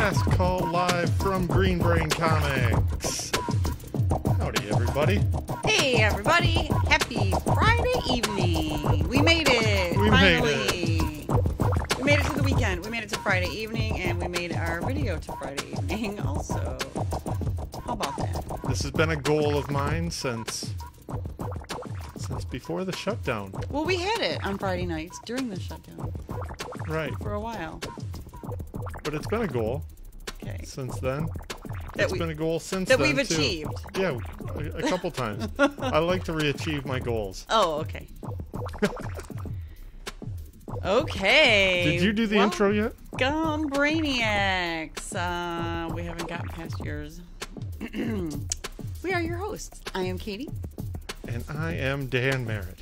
Last Call live from Green Brain Comics. Howdy, everybody. Hey, everybody. Happy Friday evening. We made it. Finally. We made it to the weekend. We made it to Friday evening, and we made our video to Friday evening also. How about that? This has been a goal of mine since before the shutdown. Well, we had it on Friday nights during the shutdown. Right. For a while. But it's been a goal. Okay. Since then. It's been a goal since that then, we've too. achieved. Yeah, a couple times. I like to re-achieve my goals. Oh, okay. Okay. Did you do the intro yet? Brainiacs. We haven't gotten past yours. We are your hosts. I am Katie. And I am Dan Merritt.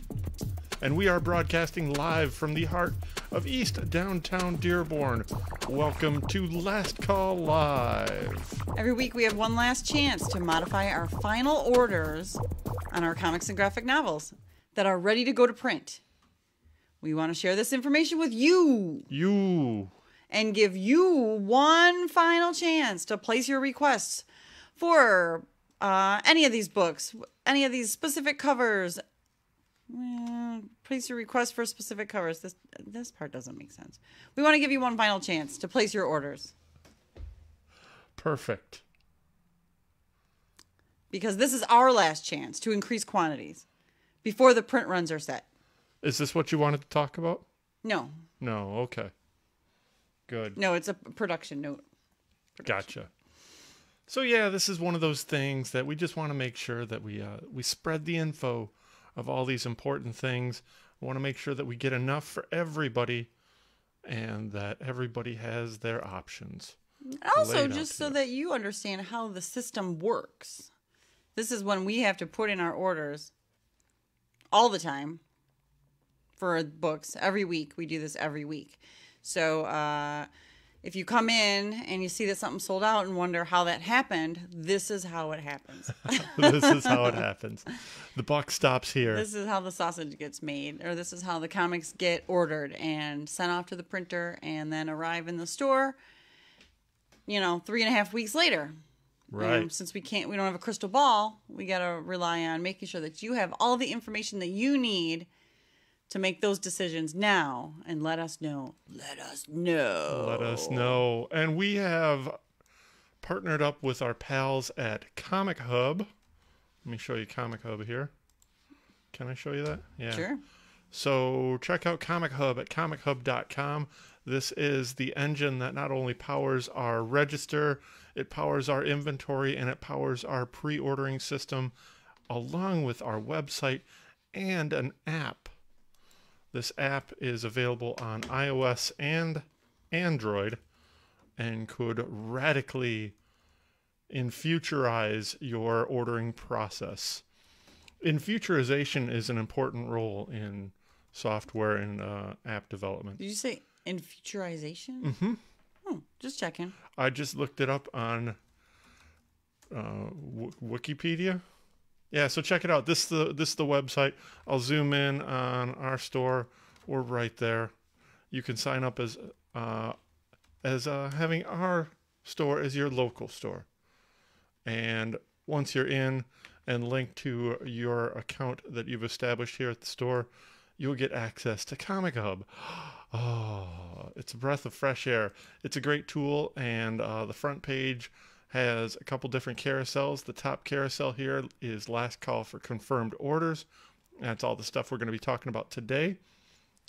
And we are broadcasting live from the heart of East Downtown Dearborn. Welcome to Last Call Live. Every week we have one last chance to modify our final orders on our comics and graphic novels that are ready to go to print. We want to share this information with you. And give you one final chance to place your requests for any of these books, any of these specific covers. Place your request for specific covers. This part doesn't make sense. We want to give you one final chance to place your orders. Perfect. Because this is our last chance to increase quantities before the print runs are set. Is this what you wanted to talk about? No. No, okay. Good. No, it's a production note. Gotcha. So yeah, this is one of those things that we just want to make sure that we spread the info of all these important things. We want to make sure that we get enough for everybody and that everybody has their options. Also, just so that you understand how the system works. This is when we have to put in our orders all the time for books. Every week. We do this every week. So if you come in and you see that something sold out and wonder how that happened, this is how it happens. This is how it happens. The buck stops here. This is how the sausage gets made, or this is how the comics get ordered and sent off to the printer and then arrive in the store, 3.5 weeks later. Right. Since we don't have a crystal ball, we got to rely on making sure that you have all the information that you need to make those decisions now and let us know. Let us know. And we have partnered up with our pals at Comichub. Let me show you Comichub here. Can I show you that? Yeah. Sure. So check out Comichub at comichub.com. This is the engine that not only powers our register, it powers our inventory, and it powers our pre-ordering system, along with our website and an app. This app is available on iOS and Android and could radically infuturize your ordering process. Infuturization is an important role in software and app development. Did you say infuturization? Mm-hmm. Oh, just checking. I just looked it up on Wikipedia. Yeah, so check it out. This is the website. I'll zoom in on our store. We're right there. You can sign up as having our store as your local store. And once you're in and linked to your account that you've established here at the store, you'll get access to Comichub. Oh, it's a breath of fresh air. It's a great tool, and the front page has a couple different carousels. The top carousel here is Last Call for Confirmed Orders. That's all the stuff we're going to be talking about today.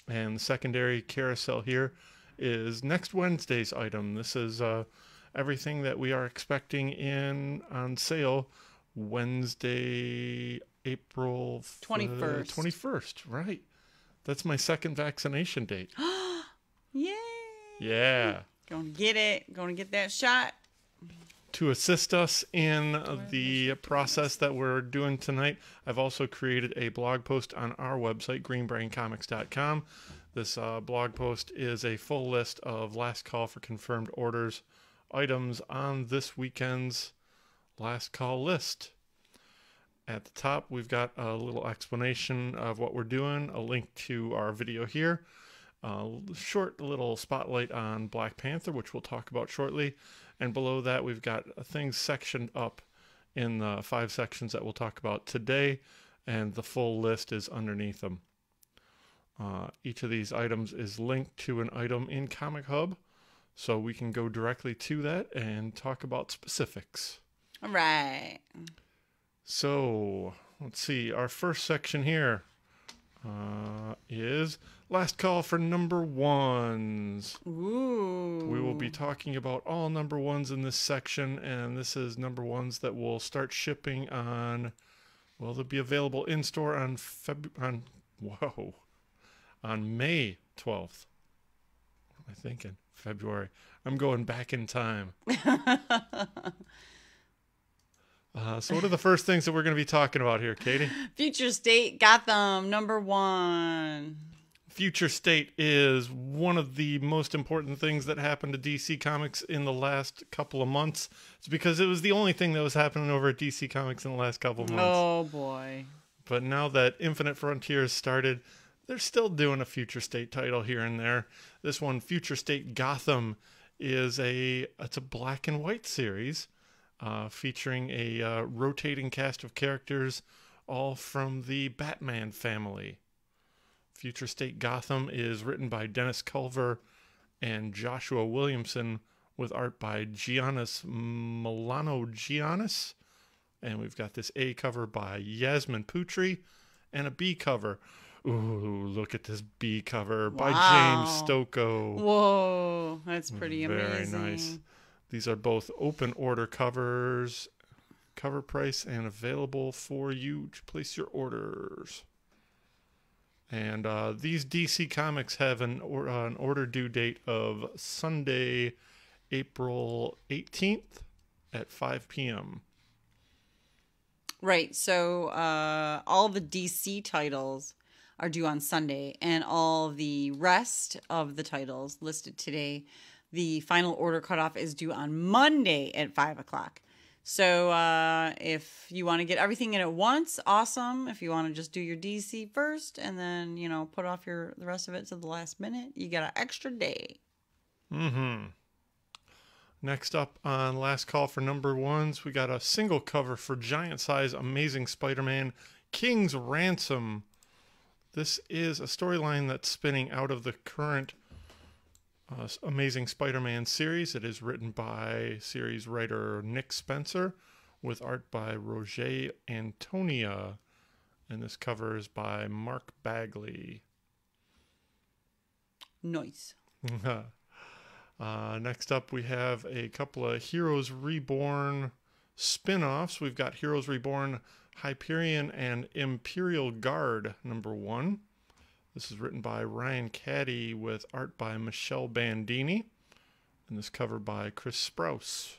And the secondary carousel here is next Wednesday's item. This is everything that we are expecting on sale Wednesday, April 21st. 21st, right. That's my second vaccination date. Yay! Yeah. Going to get it. Going to get that shot. To assist us in the process that we're doing tonight, I've also created a blog post on our website, greenbraincomics.com. This blog post is a full list of Last Call for Confirmed Orders items on this weekend's Last Call list. At the top, we've got a little explanation of what we're doing, a link to our video here, a short little spotlight on Black Panther, which we'll talk about shortly, And below that, we've got things sectioned up in the 5 sections that we'll talk about today, and the full list is underneath them. Each of these items is linked to an item in Comichub, so we can go directly to that and talk about specifics. All right. So, let's see. Our first section here is last call for number ones. Ooh. We will be talking about all number ones in this section, and this is number ones that will start shipping on, well, they'll be available in store on May 12th. What am I thinking? February. I'm going back in time. So what are the first things that we're going to be talking about here, Katie? Future State Gotham, number 1. Future State is one of the most important things that happened to DC Comics in the last couple of months. It's because it was the only thing that was happening over at DC Comics in the last couple of months. Oh, boy. But now that Infinite Frontiers started, they're still doing a Future State title here and there. This one, Future State Gotham, it's a black and white series featuring a rotating cast of characters, all from the Batman family. Future State Gotham is written by Dennis Culver and Joshua Williamson, with art by Giannis Milano-Giannis. And we've got this A cover by Yasmin Putri and a B cover. Ooh, look at this B cover by James Stocco. Whoa, that's pretty amazing. Very nice. These are both open order covers, cover price, and available for you to place your orders. And these DC Comics have an order due date of Sunday, April 18th at 5 p.m. Right, so all the DC titles are due on Sunday, and all the rest of the titles listed today, the final order cutoff is due on Monday at 5 o'clock. So if you want to get everything in at once, awesome. If you want to just do your DC first and then, put off the rest of it to the last minute, you got an extra day. Mm-hmm. Next up on Last Call for number ones, we got a single cover for Giant Size Amazing Spider-Man King's Ransom. This is a storyline that's spinning out of the current Amazing Spider-Man series. It is written by series writer Nick Spencer, with art by Roger Antonia, and this cover is by Mark Bagley. Nice. Next up, we have a couple of Heroes Reborn spin-offs. We've got Heroes Reborn Hyperion and Imperial Guard number 1. This is written by Ryan Caddy with art by Michelle Bandini. And this cover by Chris Sprouse.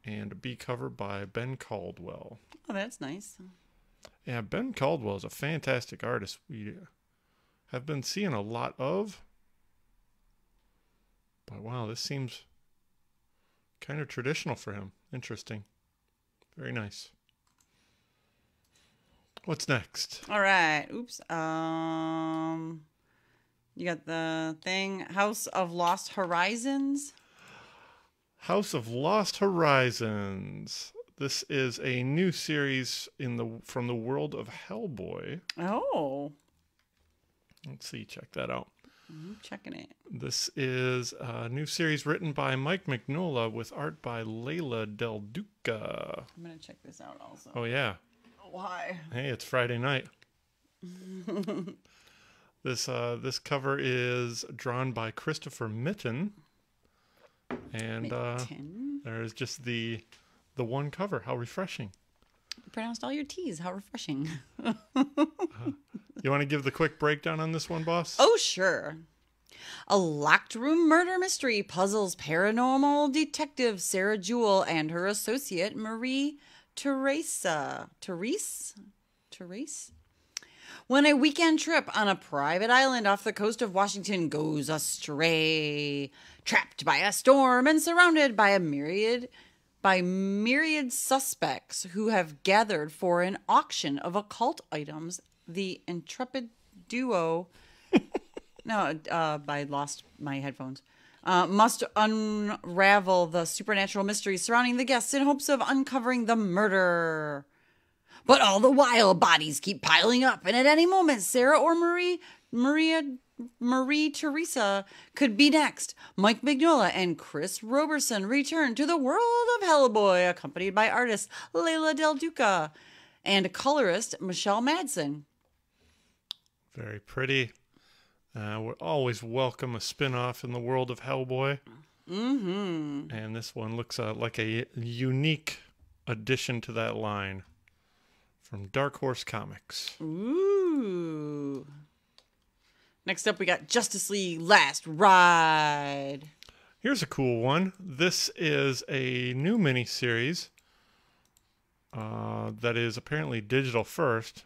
And a B cover by Ben Caldwell. Oh, that's nice. Yeah, Ben Caldwell is a fantastic artist. We have been seeing a lot of. But wow, this seems kind of traditional for him. Interesting. Very nice. What's next? All right. Oops. You got the thing, House of Lost Horizons. House of Lost Horizons. This is a new series from the world of Hellboy. Oh. Let's see. Check that out. I'm checking it. This is a new series written by Mike Mignola with art by Leila Del Duca. I'm going to check this out also. Oh, yeah. Why? Hey, it's Friday night. This cover is drawn by Christopher Mitten. And there's just the one cover. How refreshing. You pronounced all your T's. How refreshing. You want to give the quick breakdown on this one, boss? Oh, sure. A locked room murder mystery puzzles paranormal detective Sarah Jewell and her associate Marie Therese? When a weekend trip on a private island off the coast of Washington goes astray, trapped by a storm and surrounded by myriad suspects who have gathered for an auction of occult items, the intrepid duo... No, I lost my headphones. must unravel the supernatural mysteries surrounding the guests in hopes of uncovering the murder. But all the while, bodies keep piling up, and at any moment, Sarah or Marie Teresa could be next. Mike Mignola and Chris Roberson return to the world of Hellboy, accompanied by artist Leila Del Duca and colorist Michelle Madsen. Very pretty. We always welcome a spin-off in the world of Hellboy. Mm-hmm. And this one looks like a unique addition to that line from Dark Horse Comics. Ooh. Next up, we got Justice League Last Ride. Here's a cool one. This is a new miniseries that is apparently digital first.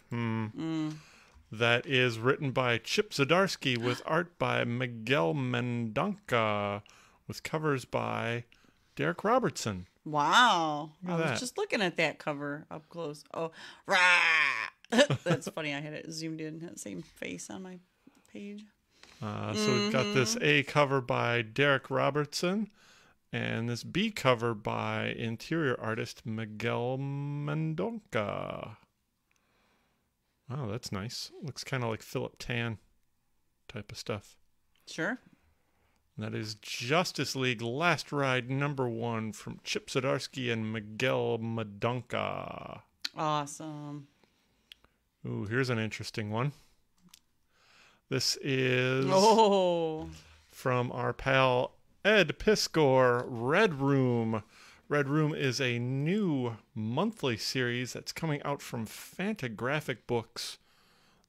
That is written by Chip Zdarsky with art by Miguel Mendonca with covers by Derek Robertson. Wow. I was that. just looking at that cover up close. Oh, rah! That's funny. I had it zoomed in. That same face on my page. So we've got this A cover by Derek Robertson and this B cover by interior artist Miguel Mendonca. Wow, that's nice. Looks kind of like Philip Tan type of stuff. Sure. That is Justice League Last Ride #1 from Chip Zdarsky and Miguel Mendonca. Awesome. Ooh, here's an interesting one. This is from our pal Ed Piskor, Red Room. Red Room is a new monthly series that's coming out from Fantagraphic Books,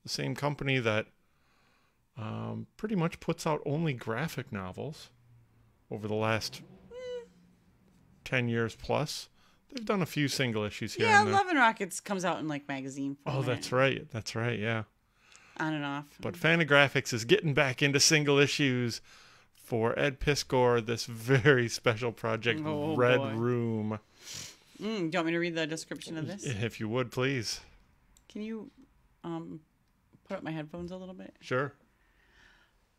the same company that pretty much puts out only graphic novels over the last 10 years plus. They've done a few single issues here and there. Love and Rockets comes out in like magazine format. Oh, that's right. That's right, yeah. On and off. But Fantagraphics is getting back into single issues for Ed Piskor, this very special project, Red Room. Do you want me to read the description of this? If you would, please. Can you put up my headphones a little bit? Sure.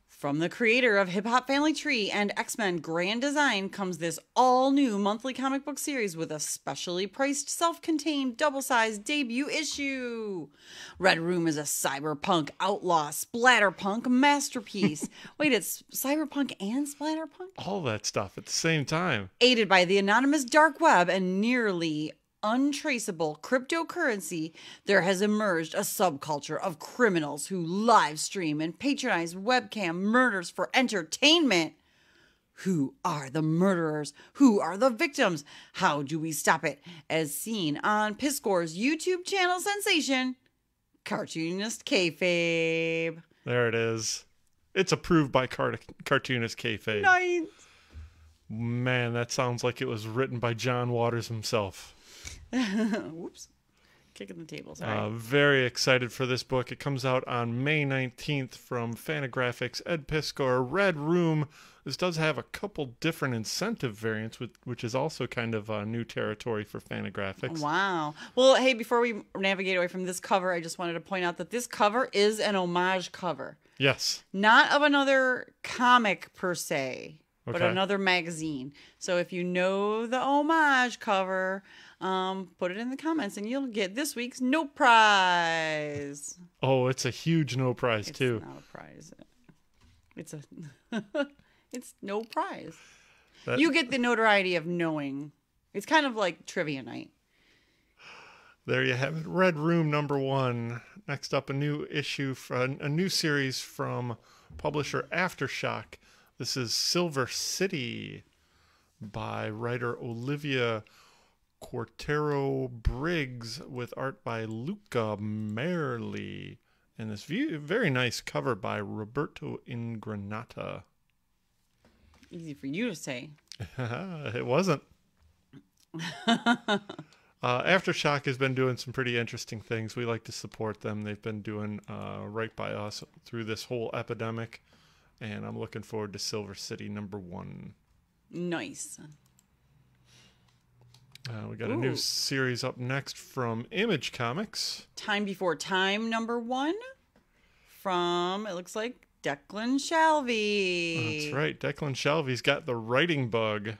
From the creator of Hip Hop Family Tree and X-Men Grand Design comes this all-new monthly comic book series with a specially priced, self-contained, double-sized debut issue. Red Room is a cyberpunk outlaw splatterpunk masterpiece. Wait, it's cyberpunk and splatterpunk? All that stuff at the same time. Aided by the anonymous dark web and nearly untraceable cryptocurrency, there has emerged a subculture of criminals who live stream and patronize webcam murders for entertainment. Who are the murderers? Who are the victims? How do we stop it? As seen on Piskor's YouTube channel sensation, Cartoonist Kayfabe. There it is. It's approved by Cartoonist Kayfabe. Nice. Man, that sounds like it was written by John Waters himself. Whoops. Kicking the table. Sorry. Very excited for this book. It comes out on May 19th from Fantagraphics, Ed Piskor, Red Room. This does have a couple different incentive variants, which is also kind of new territory for Fantagraphics. Wow. Well, hey, before we navigate away from this cover, I just wanted to point out that this cover is an homage cover. Yes. Not of another comic per se, but Okay. another magazine. So if you know the homage cover, put it in the comments and you'll get this week's no prize. Oh, it's a huge no prize, too. It's not a prize. It's it's no prize. That- You get the notoriety of knowing. It's kind of like trivia night. There you have it. Red Room #1. Next up, a new issue, a new series from publisher Aftershock. This is Silver City by writer Olivia Cortero Briggs with art by Luca Merli. And this very nice cover by Roberto Ingranata. Easy for you to say. It wasn't. Aftershock has been doing some pretty interesting things. We like to support them. They've been doing right by us through this whole epidemic. And I'm looking forward to Silver City #1. Nice. We got a new series up next from Image Comics. Time Before Time #1 from, it looks like, Declan Shalvey. That's right. Declan Shalvey's got the writing bug.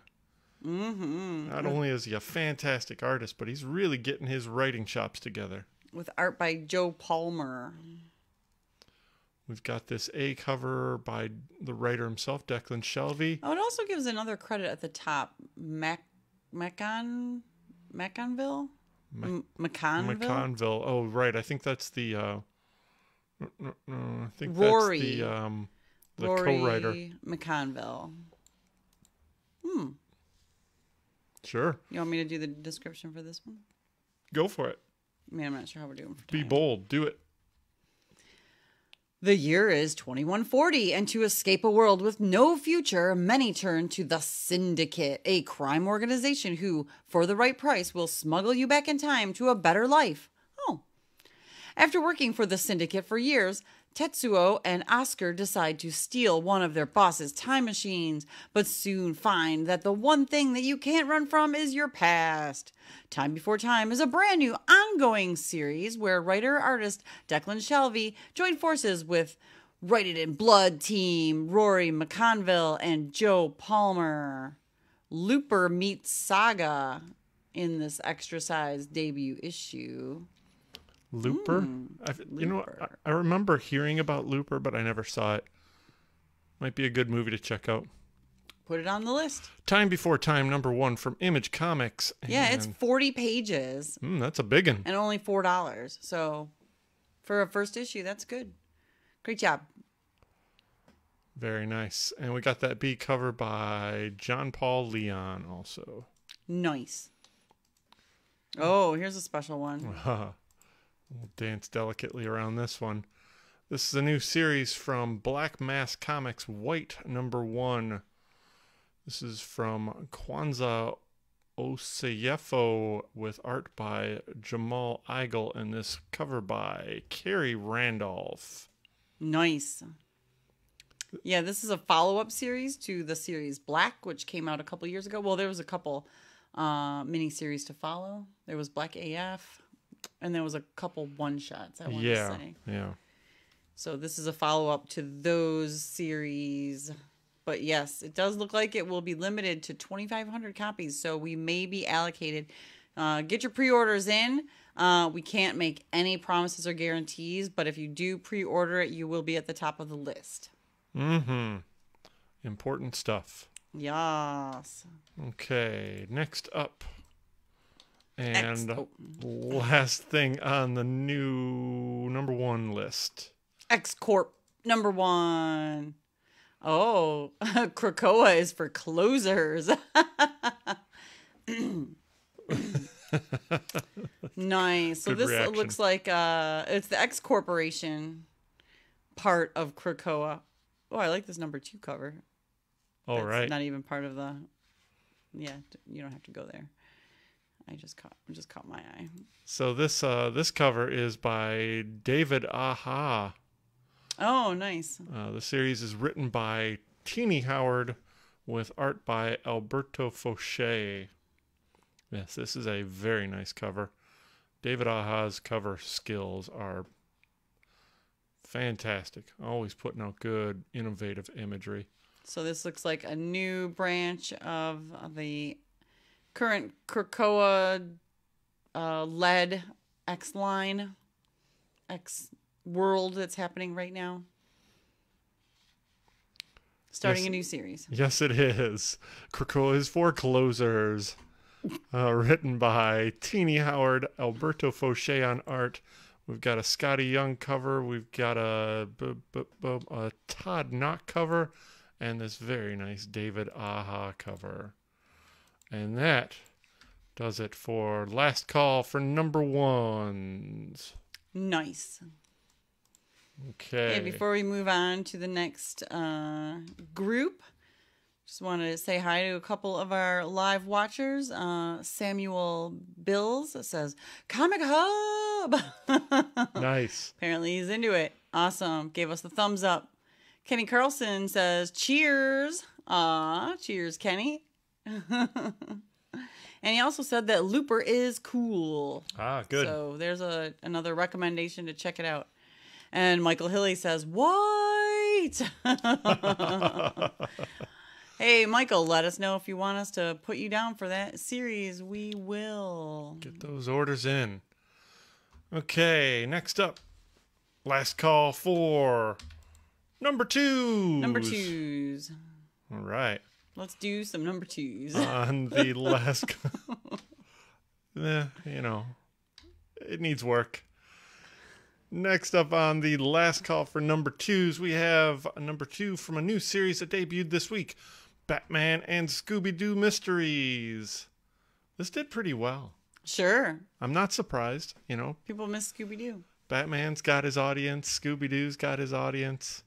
Mm-hmm. Not only is he a fantastic artist, but he's really getting his writing chops together. With art by Joe Palmer. We've got this A cover by the writer himself, Declan Shalvey. Oh, it also gives another credit at the top. McConville? McConville. Oh, right. I think that's the... no, I think Rory. That's the Rory co-writer. McConville. Sure. You want me to do the description for this one? Go for it. I mean, I'm not sure how we're doing for time. Be bold. Do it. The year is 2140, and to escape a world with no future, many turn to the Syndicate, a crime organization who, for the right price, will smuggle you back in time to a better life. Oh. After working for the Syndicate for years, Tetsuo and Oscar decide to steal one of their boss's time machines, but soon find that the one thing that you can't run from is your past. Time Before Time is a brand new ongoing series where writer-artist Declan Shalvey joined forces with Write It in Blood team Rory McConville and Joe Palmer. Looper meets Saga in this extra-sized debut issue. Looper? You know, I remember hearing about Looper, but I never saw it. Might be a good movie to check out. Put it on the list. Time Before Time, #1 from Image Comics. Yeah, it's 40 pages. That's a big one. And only $4. So for a first issue, that's good. Great job. Very nice. And we got that B cover by John Paul Leon also. Nice. Oh, here's a special one. We'll dance delicately around this one. This is a new series from Black Mass Comics, White #1. This is from Kwanzaa Oseyefo with art by Jamal Eigel and this cover by Carrie Randolph. Nice. Yeah, this is a follow-up series to the series Black, which came out a couple years ago. Well, there was a couple mini-series to follow. There was Black AF. And there was a couple one-shots, I want to say. Yeah. So this is a follow-up to those series. But yes, it does look like it will be limited to 2,500 copies. So we may be allocated. Get your pre-orders in. We can't make any promises or guarantees. But if you do pre-order it, you will be at the top of the list. Mm-hmm. Important stuff. Yes. Okay, next up. And last thing on the new #1 list. X-corp #1. Oh, Krakoa is for closers. Nice. So Good this reaction. looks like it's the X Corporation part of Krakoa. Oh, I like this #2 cover. All That's right. not even part of the. Yeah, you don't have to go there. I just caught my eye. So this cover is by David Aha. Oh, nice. The series is written by Teeny Howard with art by Alberto Fauché. Yes, this is a very nice cover. David Aha's cover skills are fantastic. Always putting out good, innovative imagery. So this looks like a new branch of the current Krakoa led X line, X world that's happening right now. Starting a new series. Yes, it is. Krakoa is for closers. Written by Teeny Howard, Alberto Fauché on art. We've got a Scotty Young cover. We've got a Todd Knott cover. And this very nice David Aha cover. And that does it for last call for #1s. Nice. Okay. And before we move on to the next group, just wanted to say hi to a couple of our live watchers. Samuel Bills says, Comic Hub! Nice. Apparently he's into it. Awesome. Gave us the thumbs up. Kenny Carlson says, cheers. Aw, cheers, Kenny. And he also said that Looper is cool. Ah, good. So there's another recommendation to check it out. And Michael Hilly says, why? great. Hey, Michael, let us know if you want us to put you down for that series. We will. Get those orders in. Okay, next up. Last call for number 2s. Number 2s. All right. Let's do some number 2s. On the last call. It needs work. Next up on the last call for number 2s, we have a number 2 from a new series that debuted this week. Batman and Scooby-Doo Mysteries. This did pretty well. Sure. I'm not surprised, People miss Scooby-Doo. Batman's got his audience. Scooby-Doo's got his audience.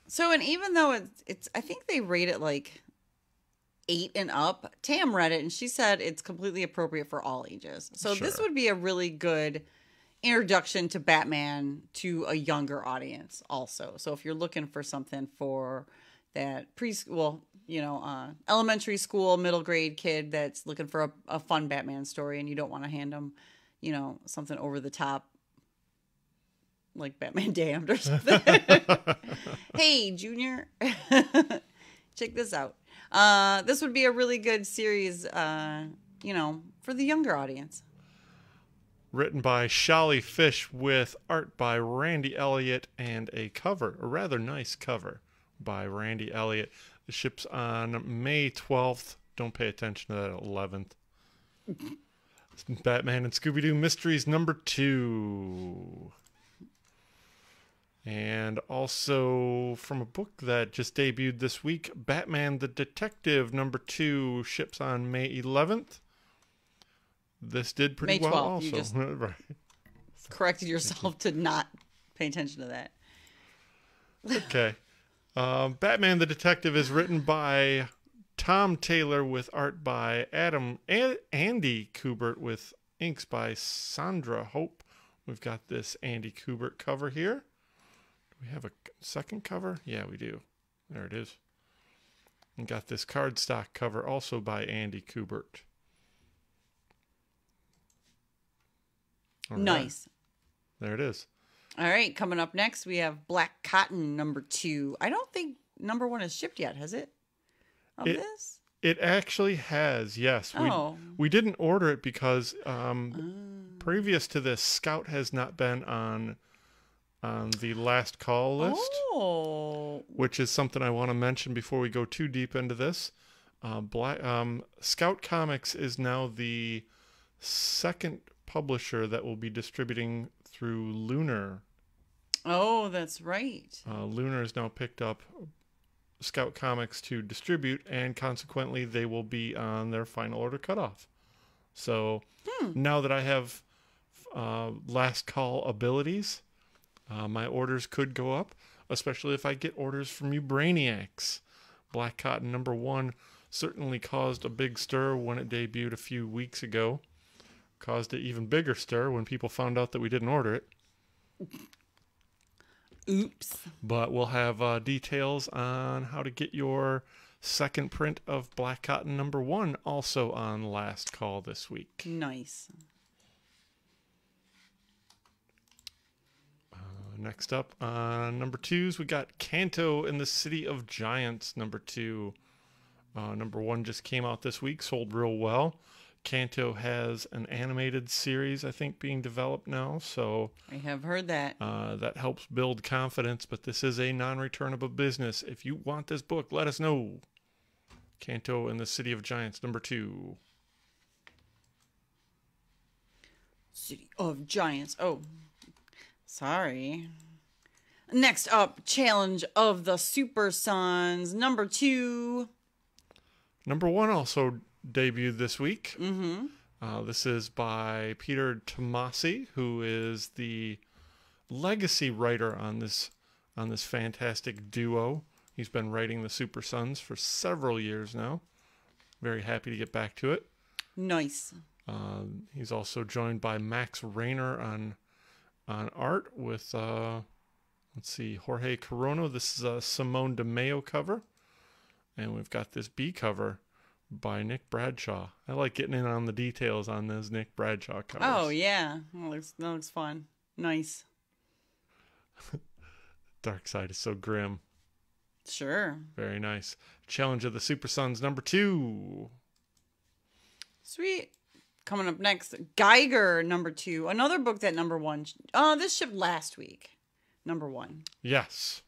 So, and even though it's I think they rate it like 8 and up, Tam read it and she said it's completely appropriate for all ages. So this would be a really good introduction to Batman to a younger audience also. So if you're looking for something for that preschool, elementary school, middle grade kid that's looking for a fun Batman story and you don't want to hand them, something over the top like Batman Damned or something. Hey, Junior, check this out. This would be a really good series, for the younger audience. Written by Sholly Fish with art by Randy Elliott and a rather nice cover by Randy Elliott. It ships on May 12th. Don't pay attention to that 11th. Batman and Scooby-Doo Mysteries number 2. And also from a book that just debuted this week, Batman the Detective number 2 ships on May 11th. This did pretty May 12th, well also. You just right. corrected yourself to not pay attention to that. Okay. Batman the Detective is written by Tom Taylor with art by Andy Kubert with inks by Sandra Hope. We've got this Andy Kubert cover here. Do we have a second cover? Yeah, we do. There it is. And got this cardstock cover also by Andy Kubert. All nice. Right. There it is. All right, coming up next, we have Black Cotton number 2. I don't think number 1 is shipped yet, has it? This? It actually has, yes. We didn't order it because previous to this, Scout has not been on the last call list. Oh. Which is something I want to mention before we go too deep into this. Scout Comics is now the second publisher that will be distributing through Lunar. Oh, that's right. Lunar has now picked up Scout Comics to distribute, and consequently they will be on their final order cutoff. So now that I have last call abilities, my orders could go up, especially if I get orders from you brainiacs. Black Cotton number 1 certainly caused a big stir when it debuted a few weeks ago. Caused an even bigger stir when people found out that we didn't order it. Oops. But we'll have details on how to get your second print of Black Cotton number 1 also on last call this week. Nice. Next up on number 2s, we got Kanto in the City of Giants number 2. Number 1 just came out this week, sold real well. Kanto has an animated series, I think, being developed now, so I have heard that. That helps build confidence, but this is a non-returnable business. If you want this book, let us know. Kanto and the City of Giants, number 2. City of Giants. Oh, sorry. Next up, Challenge of the Super Sons, number 2. Number 1 also debuted this week. Mm-hmm. This is by Peter Tomasi, who is the legacy writer on this fantastic duo. He's been writing the Super Sons for several years now. Very happy to get back to it. Nice. He's also joined by Max Rayner on art with let's see, Jorge Corono. This is a Simone DeMeo cover, and we've got this B cover by Nick Bradshaw. I like getting in on the details on those Nick Bradshaw covers. Oh, yeah. That looks fun. Nice. Dark Side is so grim. Sure. Very nice. Challenge of the Super Sons #2. Sweet. Coming up next, Geiger #2. Another book that #1. This shipped last week. #1. Yes.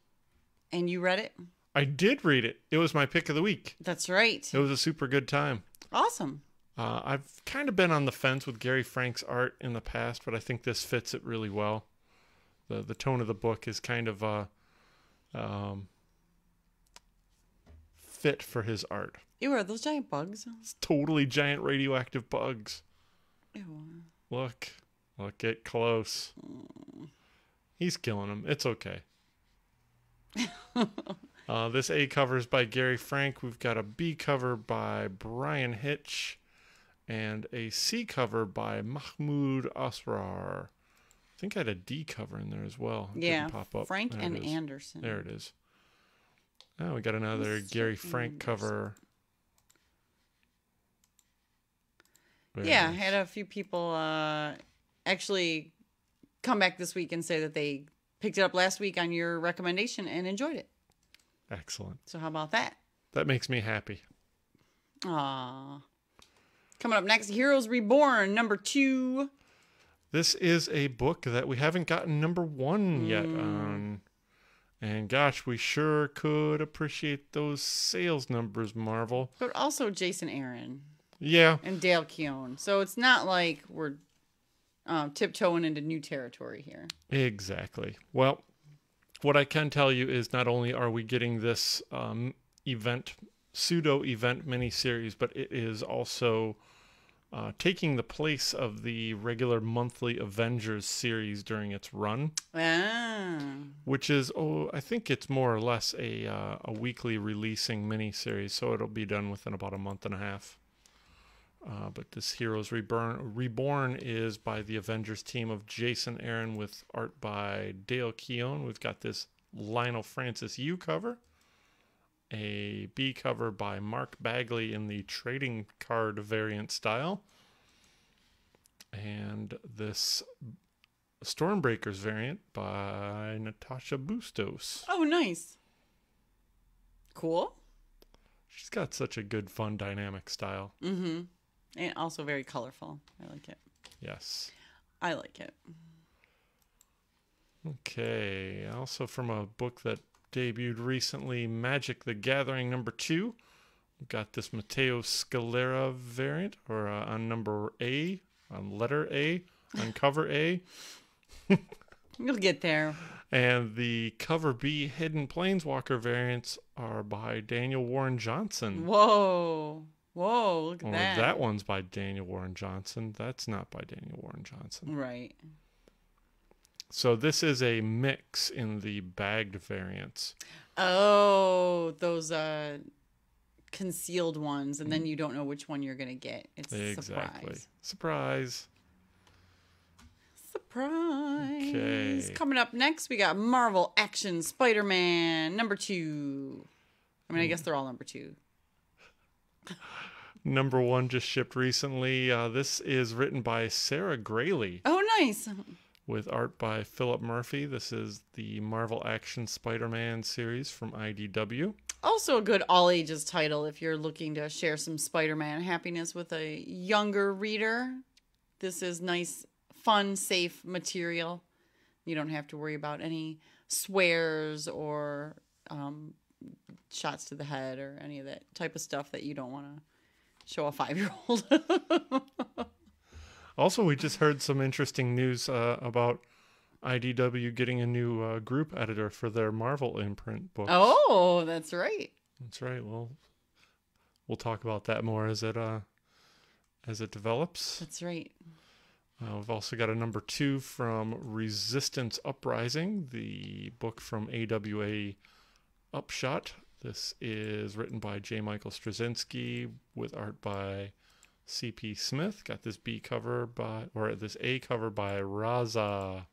And you read it? I did read it. It was my pick of the week. That's right. It was a super good time. Awesome. I've kind of been on the fence with Gary Frank's art in the past, but I think this fits it really well. The tone of the book is kind of fit for his art. Ew, are those giant bugs? It's totally giant radioactive bugs. Ew. Look, get close. He's killing them. It's okay. This A cover is by Gary Frank. We've got a B cover by Brian Hitch and a C cover by Mahmoud Asrar. I think I had a D cover in there as well. It didn't pop up. Frank There and it is. Anderson. There it is. Oh, we got another Gary Frank cover. Very I nice. had a few people actually come back this week and say that they picked it up last week on your recommendation and enjoyed it. Excellent. So how about that? That makes me happy. Aww. Coming up next, Heroes Reborn #2. This is a book that we haven't gotten #1 yet on. And gosh, we sure could appreciate those sales numbers, Marvel. But also Jason Aaron Yeah, and Dale Keown. So it's not like we're tiptoeing into new territory here. exactly. Well, what I can tell you is not only are we getting this pseudo-event miniseries, but it is also taking the place of the regular monthly Avengers series during its run. Which is, I think it's more or less a weekly releasing miniseries, so it'll be done within about a month and a half. But this Heroes Reborn is by the Avengers team of Jason Aaron with art by Dale Keown. We've got this Lionel Francis U cover, a B cover by Mark Bagley in the trading card variant style, and this Stormbreakers variant by Natasha Bustos. Oh, nice. Cool. She's got such a good, fun, dynamic style. Mm-hmm. And also very colorful. I like it. Yes. I like it. Okay. Also from a book that debuted recently, Magic the Gathering #2. We've got this Matteo Scalera variant, or on number A, on letter A, on cover A. You'll get there. And the cover B Hidden Planeswalker variants are by Daniel Warren Johnson. Whoa, look at Or that. that one's by Daniel Warren Johnson. That's not by Daniel Warren Johnson. Right. So this is a mix in the bagged variants. Oh, those concealed ones, and then you don't know which one you're going to get. It's a Exactly. surprise. Surprise. Okay. Coming up next, we got Marvel Action Spider-Man #2. I mean, I guess they're all #2. #1 just shipped recently. This is written by Sarah Grayley Oh, nice. with art by Philip Murphy. This is the Marvel Action Spider-Man series from IDW. Also a good all ages title if you're looking to share some Spider-Man happiness with a younger reader. This is nice, fun, safe material. You don't have to worry about any swears or shots to the head or any of that type of stuff that you don't want to show a 5-year-old. Also, we just heard some interesting news about IDW getting a new group editor for their Marvel imprint books. Oh, that's right. That's right. Well, we'll talk about that more as it develops. That's right. We've also got a #2 from Resistance Uprising, the book from AWA Upshot. This is written by J. Michael Straczynski with art by C.P. Smith. Got this B cover this A cover by Raza.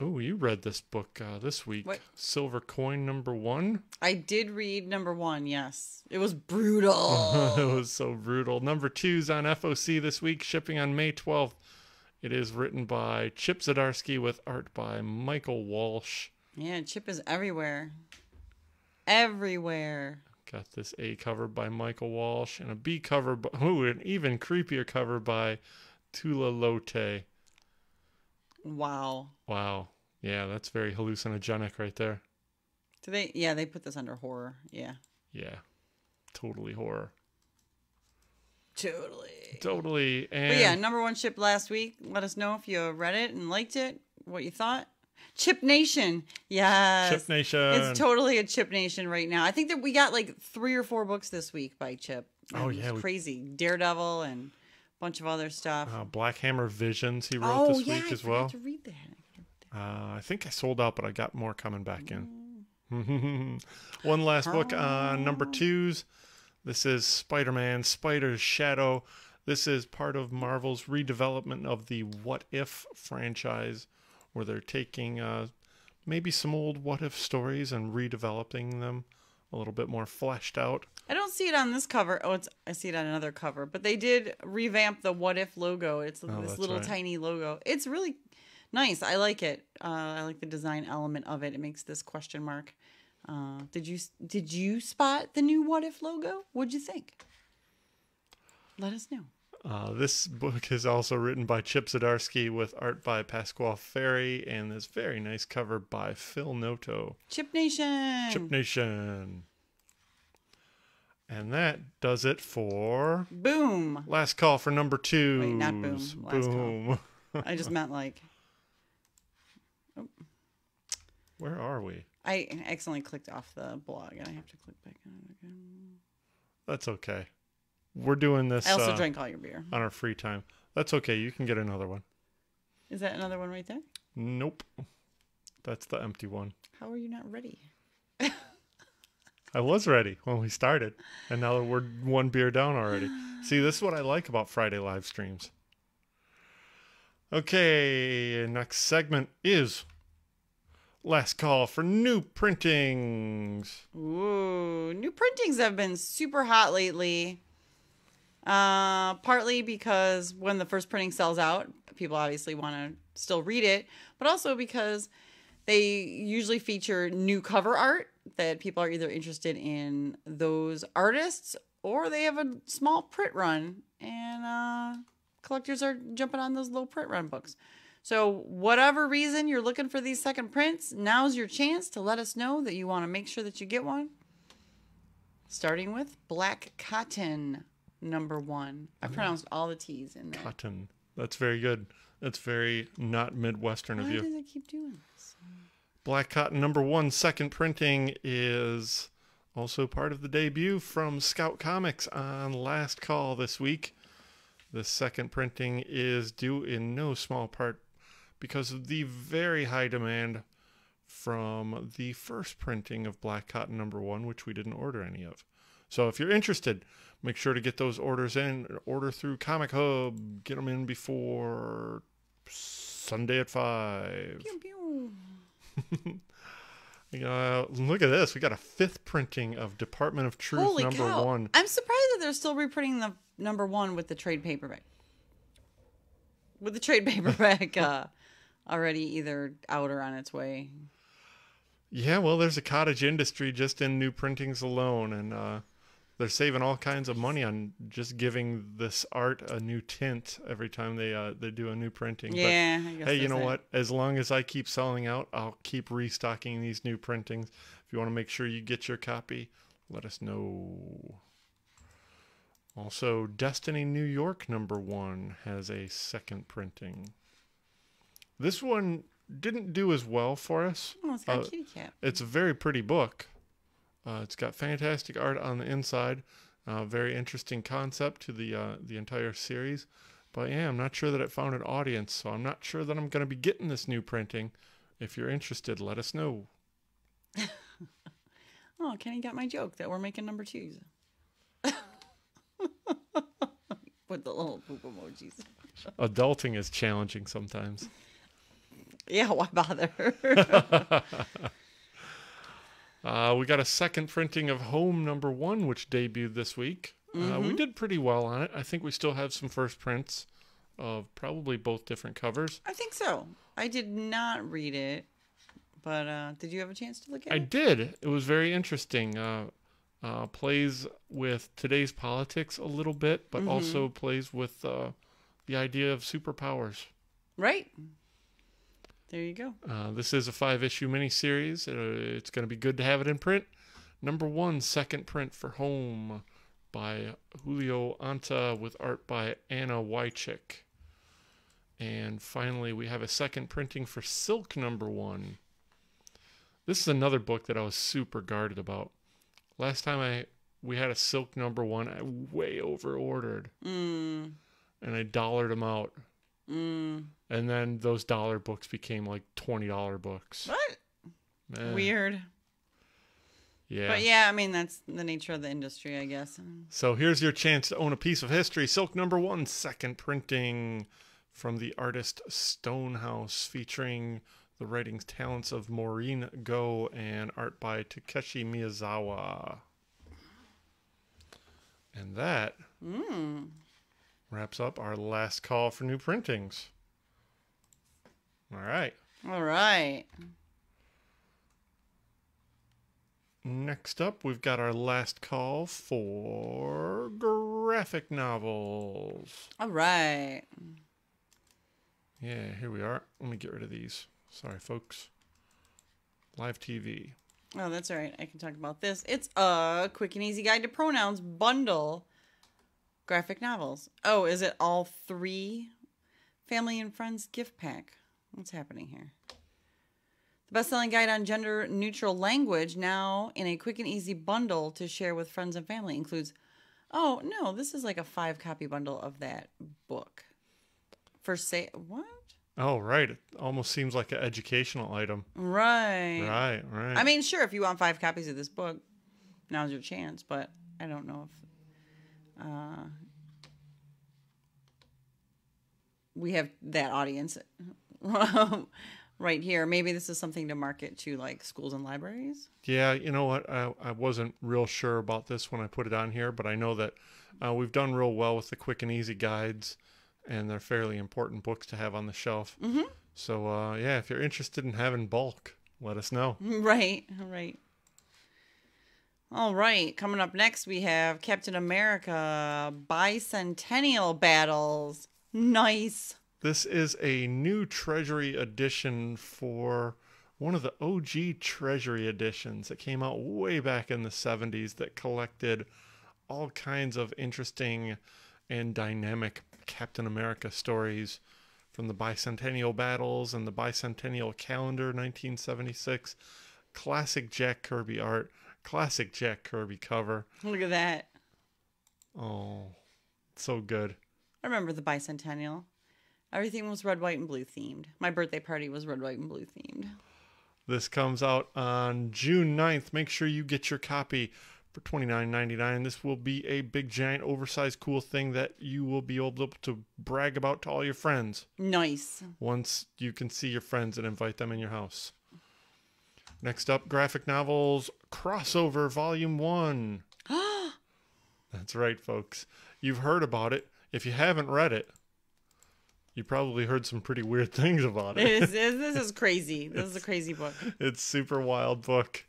Oh, you read this book this week. What? Silver Coin #1. I did read #1, yes. It was brutal. It was so brutal. #2's on FOC this week, shipping on May 12th. It is written by Chip Zdarsky with art by Michael Walsh. Yeah, Chip is everywhere. Everywhere. Got this A cover by Michael Walsh and a B cover by, an even creepier cover by Tula Lote. Wow. Wow. Yeah, that's very hallucinogenic right there. Do they? Yeah, they put this under horror. Yeah. Yeah. Totally horror. Totally. And But yeah, number one ship last week. Let us know if you read it and liked it, what you thought. Chip Nation. Yes. Chip Nation. It's totally a Chip Nation right now. I think that we got like 3 or 4 books this week by Chip. Oh, yeah. It's crazy. Daredevil and a bunch of other stuff. Black Hammer Visions he wrote this week as well. I forgot to read that. I think I sold out, but I got more coming back in. One last book on number 2s. This is Spider-Man, Spider's Shadow. This is part of Marvel's redevelopment of the What If franchise, where they're taking maybe some old What If stories and redeveloping them a little bit more fleshed out. I don't see it on this cover. Oh, I see it on another cover. But they did revamp the What If logo. It's this little tiny logo. It's really nice. I like it. I like the design element of it. It makes this question mark. Did you spot the new What If logo? What'd you think? Let us know. This book is also written by Chip Zdarsky with art by Pasquale Ferry and this very nice cover by Phil Noto. Chip Nation. Chip Nation. And that does it for... Boom. Last call for number 2. Wait, not boom. Last boom. I just meant like... Oh. Where are we? I accidentally clicked off the blog and I have to click back on it again. That's okay. We're doing this I also drank all your beer. On our free time. That's okay. You can get another one. Is that another one right there? Nope. That's the empty one. How are you not ready? I was ready when we started, and now we're 1 beer down already. See, this is what I like about Friday live streams. Okay, next segment is last call for new printings. Ooh, new printings have been super hot lately. Partly because when the first printing sells out, people obviously want to still read it, but also because they usually feature new cover art that people are either interested in those artists or they have a small print run and collectors are jumping on those low print run books. So whatever reason you're looking for these second prints, now's your chance to let us know that you want to make sure that you get one. Starting with Black Cotton, number 1. I pronounced all the T's in there. Cotton. That's very good. That's very not Midwestern of you. Why does it keep doing this? Black Cotton number 1, second printing, is also part of the debut from Scout Comics on Last Call this week. The second printing is due in no small part because of the very high demand from the first printing of Black Cotton number 1, which we didn't order any of. So if you're interested, make sure to get those orders in. Order through Comichub. Get them in before Sunday at 5. Pew, pew. Look at this. We got a 5th printing of Department of Truth Holy number cow. 1. I'm surprised that they're still reprinting the number 1 with the trade paperback. With the trade paperback already either out or on its way. Yeah, well, there's a cottage industry just in new printings alone, and they're saving all kinds of money on just giving this art a new tint every time they do a new printing. Yeah, but, I guess hey, you know it. what? As long as I keep selling out, I'll keep restocking these new printings. If you want to make sure you get your copy, let us know. Also, Destiny New York number 1 has a second printing. This one didn't do as well for us. Oh, it's got a kitty cat. It's a very pretty book. It's got fantastic art on the inside. Very interesting concept to the entire series. But yeah, I'm not sure that it found an audience, so I'm not sure that I'm going to be getting this new printing. If you're interested, let us know. Oh, Kenny got my joke that we're making number 2s. With the little poop emojis. Adulting is challenging sometimes. Yeah, why bother? We got a second printing of Home number 1, which debuted this week. We did pretty well on it. I think we still have some first prints of probably both different covers. I think so. I did not read it, But did you have a chance to look at I it? did. It was very interesting. Plays with today's politics a little bit, but also plays with the idea of superpowers. Right. There you go. This is a 5-issue miniseries. It's going to be good to have it in print. Number 1, second print for Home by Julio Anta with art by Anna Wychick. And finally, we have a second printing for Silk number 1. This is another book that I was super guarded about. Last time we had a Silk number 1, I way over ordered. And I dollared them out. And then those dollar books became like $20 books. What? Weird. Yeah. But yeah, I mean, that's the nature of the industry, I guess. So here's your chance to own a piece of history. Silk number 1, second printing from the artist Stonehouse, featuring the writing talents of Maureen Go and art by Takeshi Miyazawa. And that wraps up our last call for new printings. All right. All right. Next up, we've got our last call for graphic novels. All right. Yeah, here we are. Let me get rid of these. Sorry, folks. Live TV. Oh, that's all right. I can talk about this. It's a quick and easy guide to pronouns bundle graphic novels. Oh, is it all 3 family and friends gift pack? What's happening here? The best-selling guide on gender-neutral language, now in a quick and easy bundle to share with friends and family, includes... Oh, no, this is like a 5-copy bundle of that book. For say... What? Oh, right. It almost seems like an educational item. Right. Right. I mean, sure, if you want 5 copies of this book, now's your chance, but I don't know if... we have that audience right here. Maybe this is something to market to like schools and libraries. Yeah, you know what? I wasn't real sure about this when I put it on here, but I know that we've done real well with the quick and easy guides, and they're fairly important books to have on the shelf. So, yeah, if you're interested in having bulk, let us know. Right. All right. Coming up next, we have Captain America Bicentennial Battles. Nice. This is a new Treasury edition for one of the OG Treasury editions that came out way back in the 70s that collected all kinds of interesting and dynamic Captain America stories from the Bicentennial Battles and the Bicentennial Calendar 1976. Classic Jack Kirby art, classic Jack Kirby cover. Look at that. Oh, so good. I remember the Bicentennial. Everything was red, white, and blue themed. My birthday party was red, white, and blue themed. This comes out on June 9th. Make sure you get your copy for $29.99. This will be a big, giant, oversized, cool thing that you will be able to brag about to all your friends. Nice. Once you can see your friends and invite them in your house. Next up, graphic novels crossover volume 1. That's right, folks. You've heard about it. If you haven't read it, you probably heard some pretty weird things about it. This is crazy. This is a crazy book. It's a super wild book.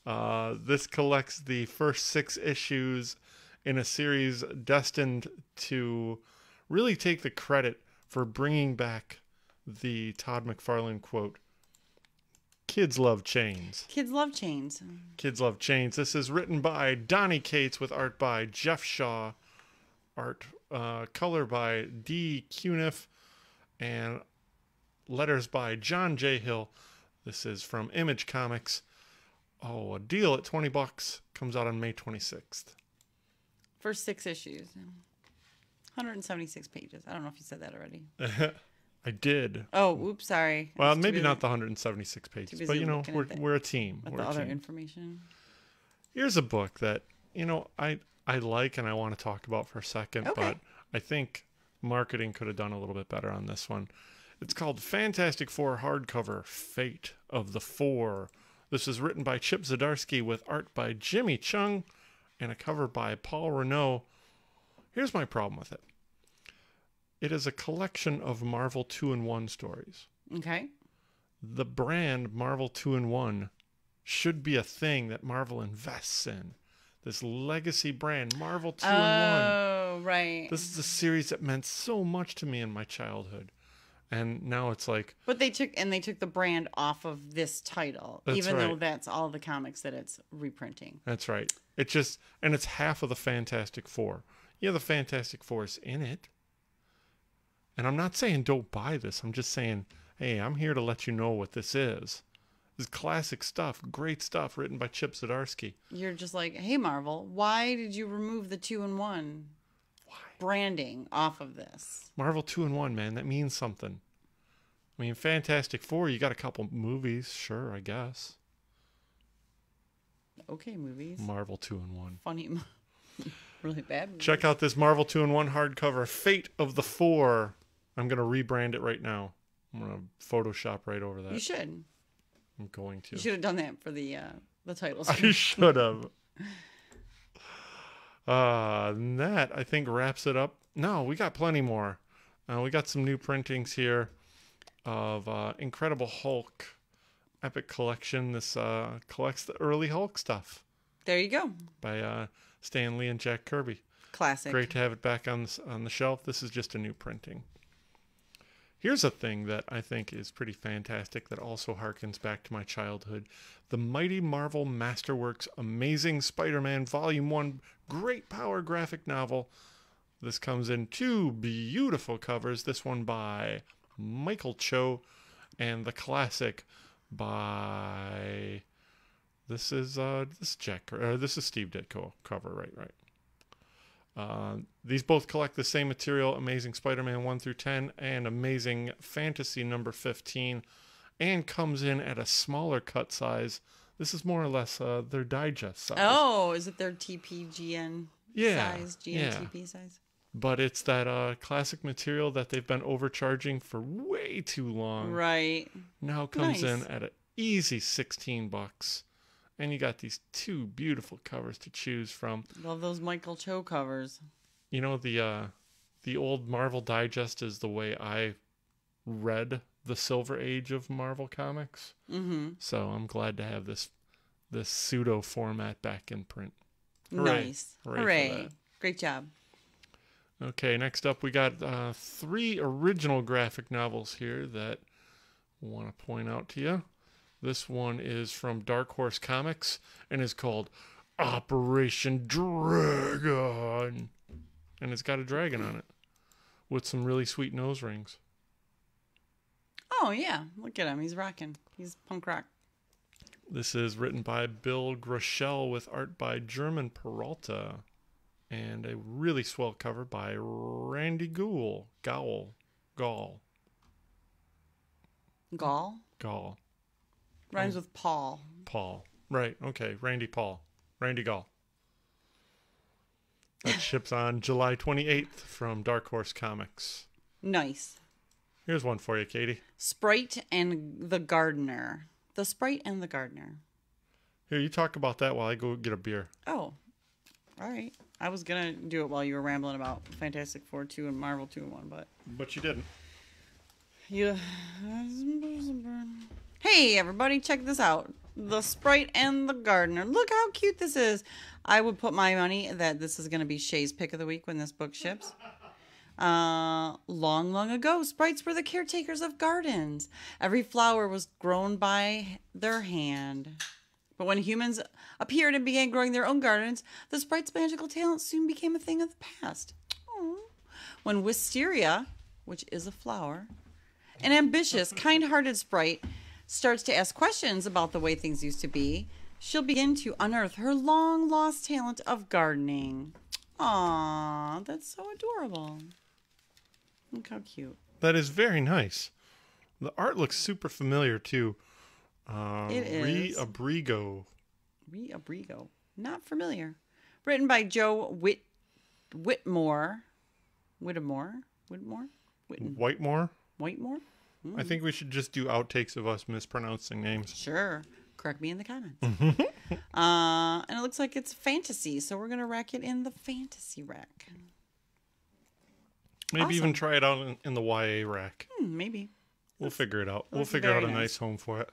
This collects the first 6 issues in a series destined to really take the credit for bringing back the Todd McFarlane quote, "Kids love chains." Kids love chains. Kids love chains. This is written by Donnie Cates with art by Jeff Shaw, color by D. Cuniff, and letters by John J. Hill. This is from Image Comics. Oh, a deal at $20. Comes out on May 26th. First 6 issues. 176 pages. I don't know if you said that already. I did. Oh, oops, sorry. Well, maybe not the 176 pages, but you know, we're a team. With we're the a other team. information. Here's a book that, you know, I like and I want to talk about for a second, but I think marketing could have done a little bit better on this one. It's called Fantastic Four hardcover, Fate of the Four. This is written by Chip Zdarsky with art by Jimmy Chung and a cover by Paul Renault. Here's my problem with it. It is a collection of Marvel 2-in-1 stories. Okay. the brand Marvel 2-in-1 should be a thing that Marvel invests in. This legacy brand, Marvel 2-in-1. Oh, right. This is a series that meant so much to me in my childhood. And now it's like... But they took the brand off of this title, even though that's all the comics that it's reprinting. That's right. And it's half of the Fantastic Four. Yeah, the Fantastic Four is in it. And I'm not saying don't buy this. I'm just saying, hey, I'm here to let you know what this is. This is classic stuff, great stuff written by Chip Zdarsky. You're just like, hey, Marvel, why did you remove the 2-in-1 branding off of this? Marvel 2-in-1, man, that means something. I mean, Fantastic Four, you got a couple movies, sure, I guess. Okay, movies. Marvel 2-in-1. Funny, really bad movies. Check out this Marvel 2-in-1 hardcover, Fate of the Four. I'm going to rebrand it right now. I'm going to Photoshop right over that. You should. I'm going to. You should have done that for the titles. I should have. And that, I think, wraps it up. No, we got plenty more. We got some new printings here of Incredible Hulk Epic Collection. This collects the early Hulk stuff. There you go. By Stan Lee and Jack Kirby. Classic. Great to have it back on the shelf. This is just a new printing. Here's a thing that I think is pretty fantastic that also harkens back to my childhood. The Mighty Marvel Masterworks Amazing Spider-Man Volume 1 Great Power graphic novel. This comes in two beautiful covers. This one by Michael Cho and the classic by this is Steve Ditko cover, right. These both collect the same material, Amazing Spider-Man 1 through 10 and Amazing Fantasy number 15, and comes in at a smaller cut size. This is more or less their digest size. Oh, is it their TPGN size? GNTP size? But it's that classic material that they've been overcharging for way too long. Right. Now comes in at an easy $16. And you got these two beautiful covers to choose from. Love those Michael Cho covers. You know, the old Marvel Digest is the way I read the Silver Age of Marvel Comics. Mm-hmm. So I'm glad to have this pseudo format back in print. Hooray. Nice. Hooray. Great job. Okay, next up we got 3 original graphic novels here that I want to point out to you. This one is from Dark Horse Comics and is called Operation Dragon. And it's got a dragon on it with some really sweet nose rings. Oh, yeah. Look at him. He's rocking. He's punk rock. This is written by Bill Groeschel with art by German Peralta. And a really swell cover by Randy Gould. Gall. Rhymes with Paul. Paul. Right. Okay. Randy Paul. Randy Gall. That ships on July 28th from Dark Horse Comics. Nice. Here's one for you, Katie. Sprite and the Gardener. The Sprite and the Gardener. Here, you talk about that while I go get a beer. Oh. All right. I was going to do it while you were rambling about Fantastic Four 2 and Marvel 2-in-1, but... But you didn't. Yeah. Hey, everybody, check this out. The Sprite and the Gardener. Look how cute this is. I would put my money that this is going to be Shay's pick of the week when this book ships. Long ago, sprites were the caretakers of gardens. Every flower was grown by their hand. But when humans appeared and began growing their own gardens, the sprite's magical talent soon became a thing of the past. Aww. When wisteria, which is a flower, an ambitious, kind-hearted sprite starts to ask questions about the way things used to be, she'll begin to unearth her long-lost talent of gardening. Aww, that's so adorable. Look how cute. That is very nice. The art looks super familiar, too. It is. Abrigo. Not familiar. Written by Joe Whitmore. Whitemore? I think we should just do outtakes of us mispronouncing names. Sure. Correct me in the comments. And it looks like it's fantasy, so we're going to rack it in the fantasy rack. Maybe even try it out in the YA rack. Maybe. We'll figure it out. We'll looks figure out a very nice home for it.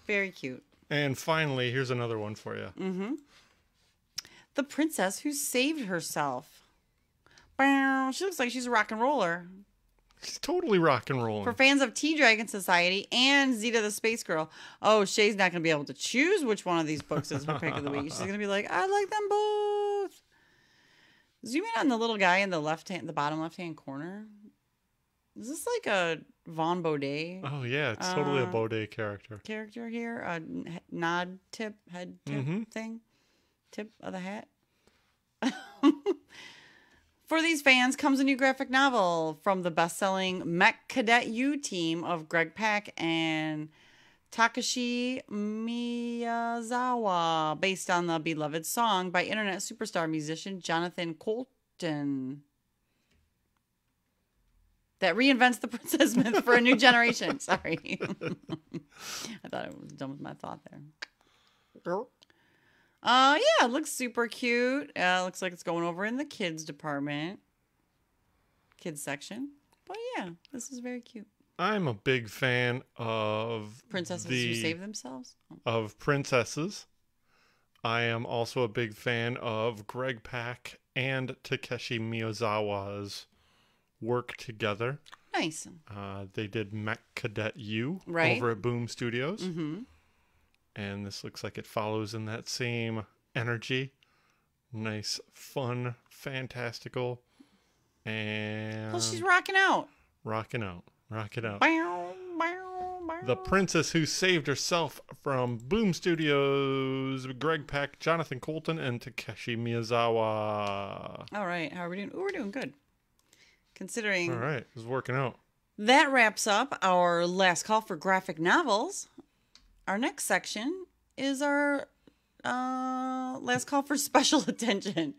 Very cute. And finally, here's another one for you. Mm-hmm. The princess who saved herself. Bow. She looks like she's a rock and roller. She's totally rock and rolling. For fans of T-Dragon Society and Zeta the Space Girl. Oh, Shay's not going to be able to choose which one of these books is her pick of the week. She's going to be like, I like them both. Zoom in on the little guy in the bottom left-hand corner. Is this like a Vaughn Baudet? Oh, yeah. It's totally a Baudet character. Character here? A head tip thing? Tip of the hat? For these fans comes a new graphic novel from the best-selling Mech Cadet U team of Greg Pak and Takashi Miyazawa, based on the beloved song by internet superstar musician Jonathan Coulton. That reinvents the princess myth for a new generation. Sorry. I thought I was done with my thought there. Yeah, it looks super cute. Looks like it's going over in the kids department. Kids section. But yeah, this is very cute. I'm a big fan of Princesses who save themselves? Of princesses. I am also a big fan of Greg Pak and Takeshi Miyazawa's work together. Nice. They did Mech Cadet U right. over at Boom Studios. Mm-hmm. And this looks like it follows in that same energy. Nice, fun, fantastical. And well, she's rocking out. Rocking out. Rock it out. Bow, bow, bow. The Princess Who Saved Herself from Boom Studios. Greg Pak, Jonathan Coulton, and Takeshi Miyazawa. All right. How are we doing? Ooh, we're doing good. Considering. All right. It's working out. That wraps up our last call for graphic novels. Our next section is our last call for special attention.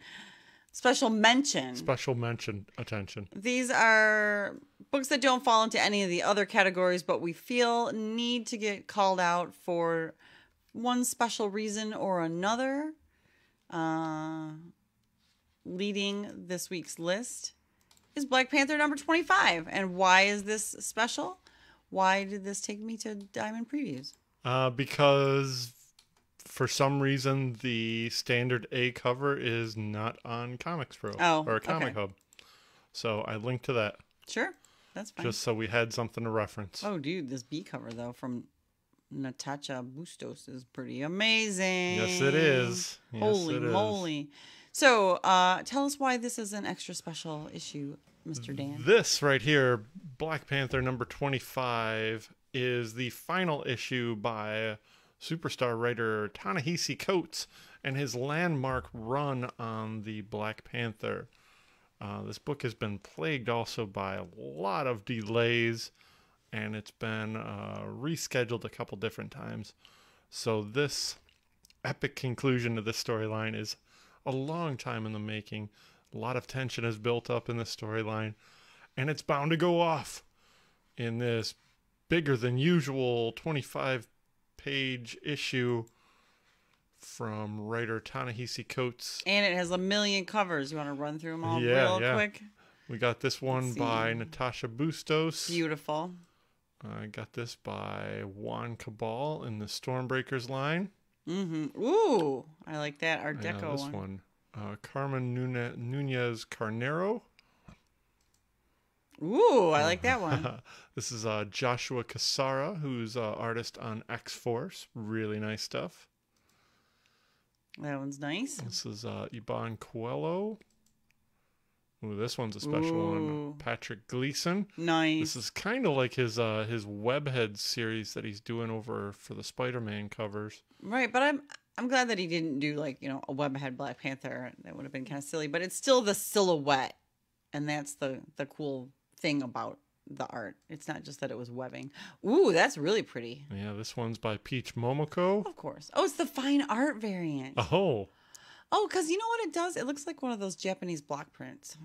Special mention. Special mention attention. These are books that don't fall into any of the other categories, but we feel need to get called out for one special reason or another. Leading this week's list is Black Panther number 25. And why is this special? Why did this take me to Diamond Previews? Because for some reason the standard A cover is not on Comics Pro or Comichub. So I linked to that. Sure. That's fine. Just so we had something to reference. Oh, dude, this B cover, though, from Natasha Bustos is pretty amazing. Yes, it is. Holy moly. So tell us why this is an extra special issue, Mr. Dan. This right here, Black Panther number 25, is the final issue by superstar writer Ta-Nehisi Coates and his landmark run on the Black Panther. This book has been plagued also by a lot of delays, and it's been rescheduled a couple different times. So this epic conclusion to this storyline is a long time in the making. A lot of tension is built up in this storyline, and it's bound to go off in this bigger than usual 25-page issue from writer Ta-Nehisi Coates. And it has a million covers. You want to run through them all real quick? We got this one by Natasha Bustos. Beautiful. I got this by Juan Cabal in the Stormbreakers line. Mm-hmm. Ooh, I like that Art Deco this one. Carmen Nunez Carnero. Ooh, I like that one. This is Joshua Cassara, who's artist on X-Force. Really nice stuff. That one's nice. This is Iban Coelho. Ooh, this one's a special one. Patrick Gleason. Nice. This is kind of like his Webhead series that he's doing over for the Spider-Man covers. Right, but I'm glad that he didn't do a Webhead Black Panther. That would have been kind of silly, but it's still the silhouette, and that's the cool thing about the art. It's not just that it was webbing. Ooh, that's really pretty. Yeah, this one's by Peach Momoko. Of course. Oh, it's the fine art variant. Oh. Oh, because you know what it does? It looks like one of those Japanese block prints.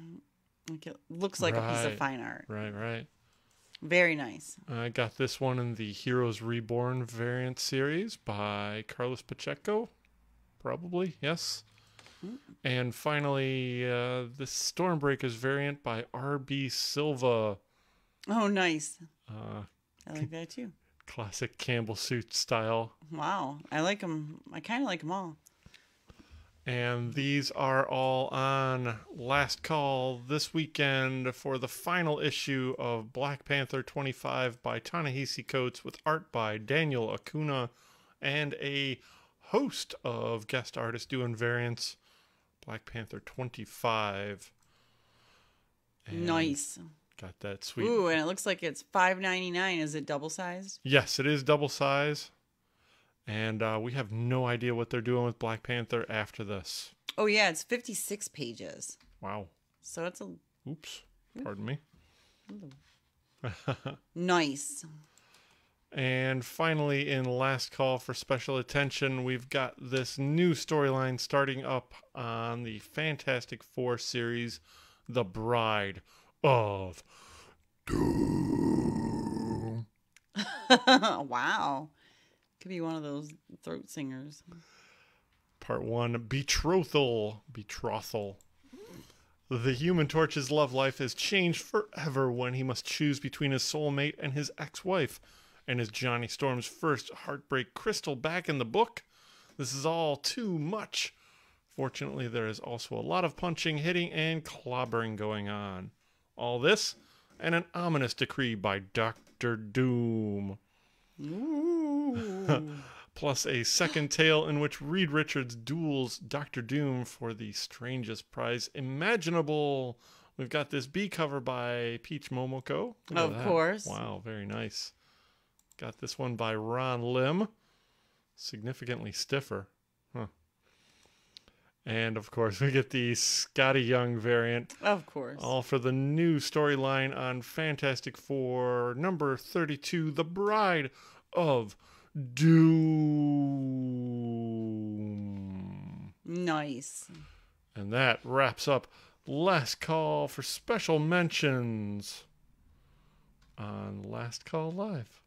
Like it looks like a piece of fine art. Right. Very nice. I got this one in the Heroes Reborn variant series by Carlos Pacheco. Probably, yes. And finally, this Stormbreakers variant by R.B. Silva. Oh, nice. I like that too. Classic Campbell suit style. Wow. I like them. I kind of like them all. And these are all on last call this weekend for the final issue of Black Panther 25 by Ta-Nehisi Coates with art by Daniel Acuna and a host of guest artists doing variants. Black Panther 25. And nice. Got that sweet. Ooh, and it looks like it's $5.99. Is it double sized? Yes, it is double size. And we have no idea what they're doing with Black Panther after this. Oh, yeah. It's 56 pages. Wow. So it's a... Oops. Pardon me. Nice. And finally, in last call for special attention, we've got this new storyline starting up on the Fantastic Four series, The Bride of Doom. Wow. Could be one of those throat singers. Part 1, Betrothal. The Human Torch's love life has changed forever when he must choose between his soulmate and his ex-wife. And is Johnny Storm's first heartbreak Crystal back in the book? This is all too much. Fortunately, there is also a lot of punching, hitting, and clobbering going on. All this, and an ominous decree by Dr. Doom. Ooh. Plus a second tale in which Reed Richards duels Dr. Doom for the strangest prize imaginable. We've got this B cover by Peach Momoko. Of course. Wow, very nice. Got this one by Ron Lim. Significantly stiffer. Huh. And, of course, we get the Scotty Young variant. Of course. All for the new storyline on Fantastic Four, number 32, The Bride of Doom. Nice. And that wraps up Last Call for special mentions on Last Call Live.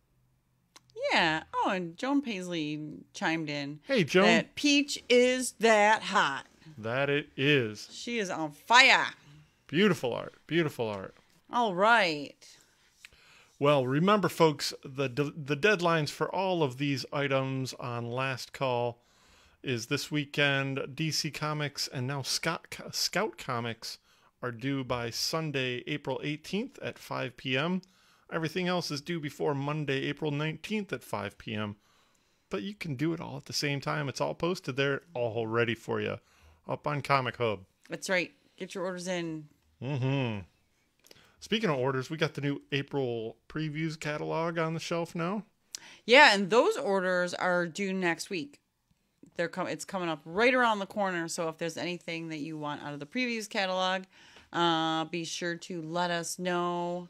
Yeah. Oh, and Joan Paisley chimed in. Hey, Joan. That Peach is that hot. That it is. She is on fire. Beautiful art. Beautiful art. All right. Well, remember, folks, the deadlines for all of these items on Last Call is this weekend. DC Comics and now Scout Comics are due by Sunday, April 18th at 5 p.m. Everything else is due before Monday, April 19th at 5 p.m. But you can do it all at the same time. It's all posted there, all ready for you, up on Comic Hub. That's right. Get your orders in. Mm-hmm. Speaking of orders, we got the new April previews catalog on the shelf now. Yeah, and those orders are due next week. It's coming up right around the corner. So if there's anything that you want out of the previews catalog, be sure to let us know.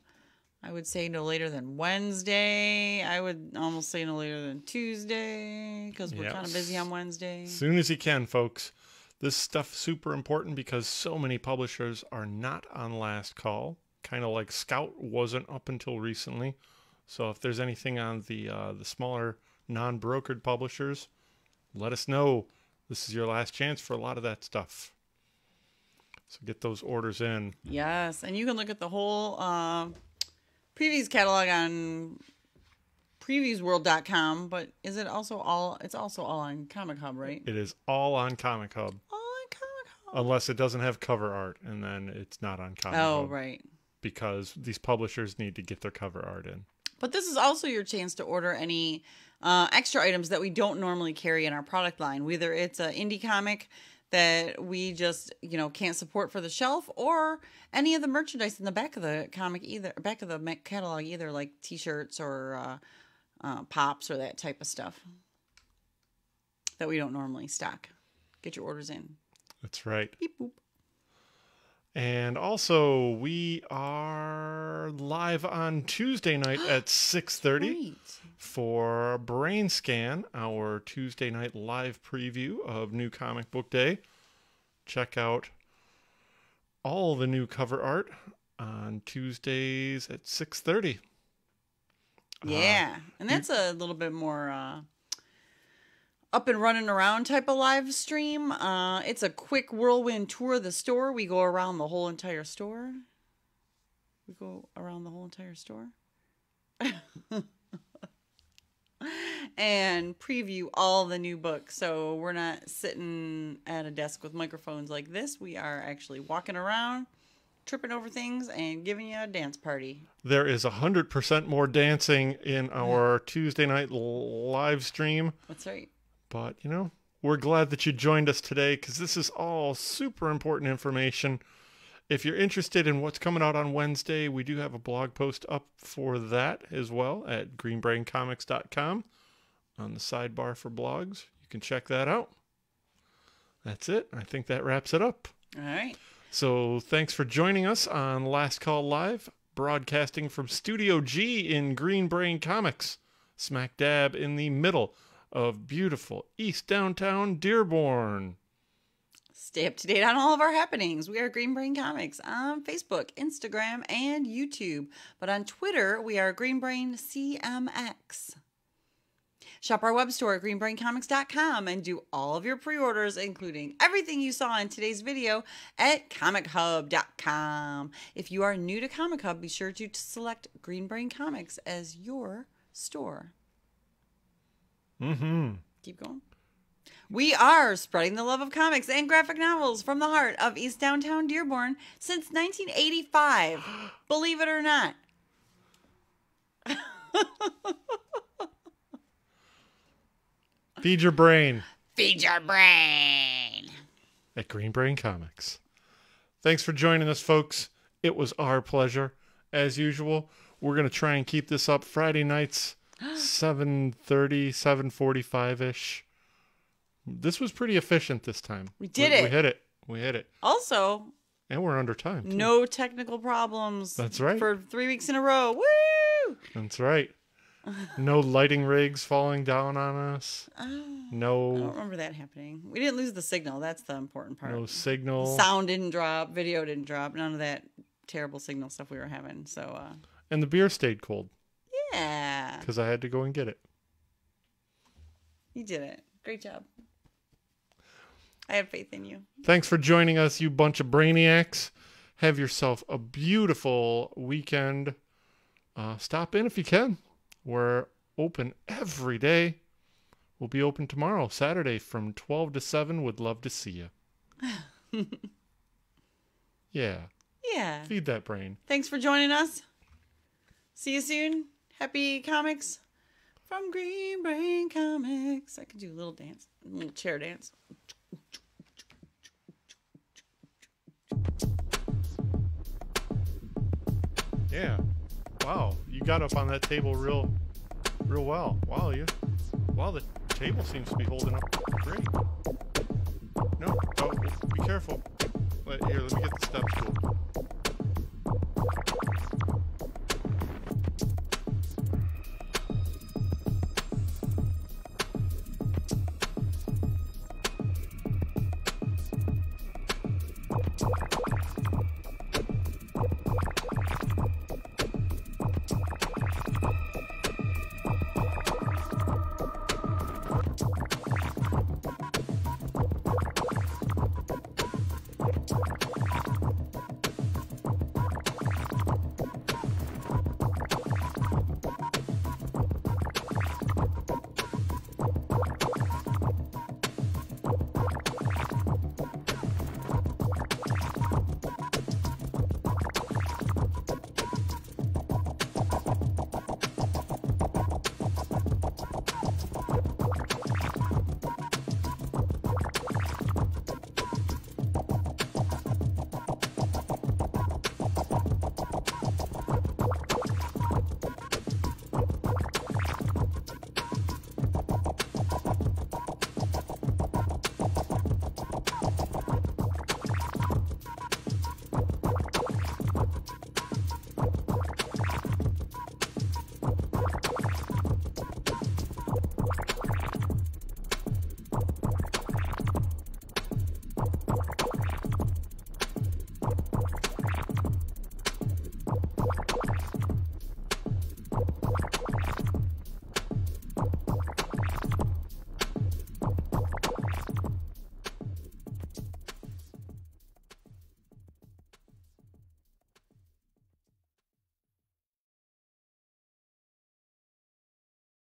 I would say no later than Wednesday. I would almost say no later than Tuesday because we're kind of busy on Wednesday. As soon as you can, folks. This stuff's super important because so many publishers are not on Last Call. Kind of like Scout wasn't up until recently. So if there's anything on the smaller non-brokered publishers, let us know. This is your last chance for a lot of that stuff. So get those orders in. Yes, and you can look at the whole previews catalog on previewsworld.com, but is it also all? It's also all on Comic Hub, right? It is all on Comic Hub. All on Comic Hub. Unless it doesn't have cover art, and then it's not on Comic Hub. Oh, right. Because these publishers need to get their cover art in. But this is also your chance to order any extra items that we don't normally carry in our product line. Whether it's an indie comic that we just, can't support for the shelf, or any of the merchandise in the back of the comic, back of the catalog, either like T-shirts or pops or that type of stuff that we don't normally stock. Get your orders in. That's right. Beep boop. And also, we are live on Tuesday night at 6:30 for Brain Scan, our Tuesday night live preview of New Comic Book Day. Check out all the new cover art on Tuesdays at 6:30. Yeah, and that's a little bit more up and running around type of live stream. It's a quick whirlwind tour of the store. We go around the whole entire store. and preview all the new books. So we're not sitting at a desk with microphones like this. We are actually walking around, tripping over things, and giving you a dance party. There is 100% more dancing in our Tuesday night live stream. That's right. But, you know, we're glad that you joined us today because this is all super important information. If you're interested in what's coming out on Wednesday, we do have a blog post up for that as well at greenbraincomics.com on the sidebar for blogs. You can check that out. That's it. I think that wraps it up. All right. So thanks for joining us on Last Call Live, broadcasting from Studio G in Green Brain Comics, smack dab in the middle of beautiful East Downtown Dearborn. Stay up to date on all of our happenings. We are Green Brain Comics on Facebook, Instagram, and YouTube. But on Twitter, we are Green Brain CMX. Shop our web store at greenbraincomics.com and do all of your pre-orders, including everything you saw in today's video, at comichub.com. If you are new to Comichub, be sure to select Green Brain Comics as your store. Keep going. We are spreading the love of comics and graphic novels from the heart of East Downtown Dearborn since 1985. Believe it or not. Feed your brain. Feed your brain. At Green Brain Comics. Thanks for joining us, folks. It was our pleasure. As usual, we're going to try and keep this up Friday nights, 7:30, 7:45-ish. This was pretty efficient this time. We did it. We hit it. We hit it. Also, and we're under time, too. No technical problems. That's right. For 3 weeks in a row. Woo! That's right. No lighting rigs falling down on us. No. I don't remember that happening. We didn't lose the signal. That's the important part. No signal. Sound didn't drop. Video didn't drop. None of that terrible signal stuff we were having. So. And the beer stayed cold. Yeah. Because I had to go and get it. You did it. Great job. I have faith in you. Thanks for joining us, you bunch of brainiacs. Have yourself a beautiful weekend. Stop in if you can. We're open every day. We'll be open tomorrow, Saturday, from 12 to 7. Would love to see you. Yeah. Yeah. Feed that brain. Thanks for joining us. See you soon. Happy comics from Green Brain Comics. I could do a little dance, a little chair dance. Yeah. Wow. You got up on that table real well. Wow, the table seems to be holding up great. No, oh, be careful. Here, let me get the step stool.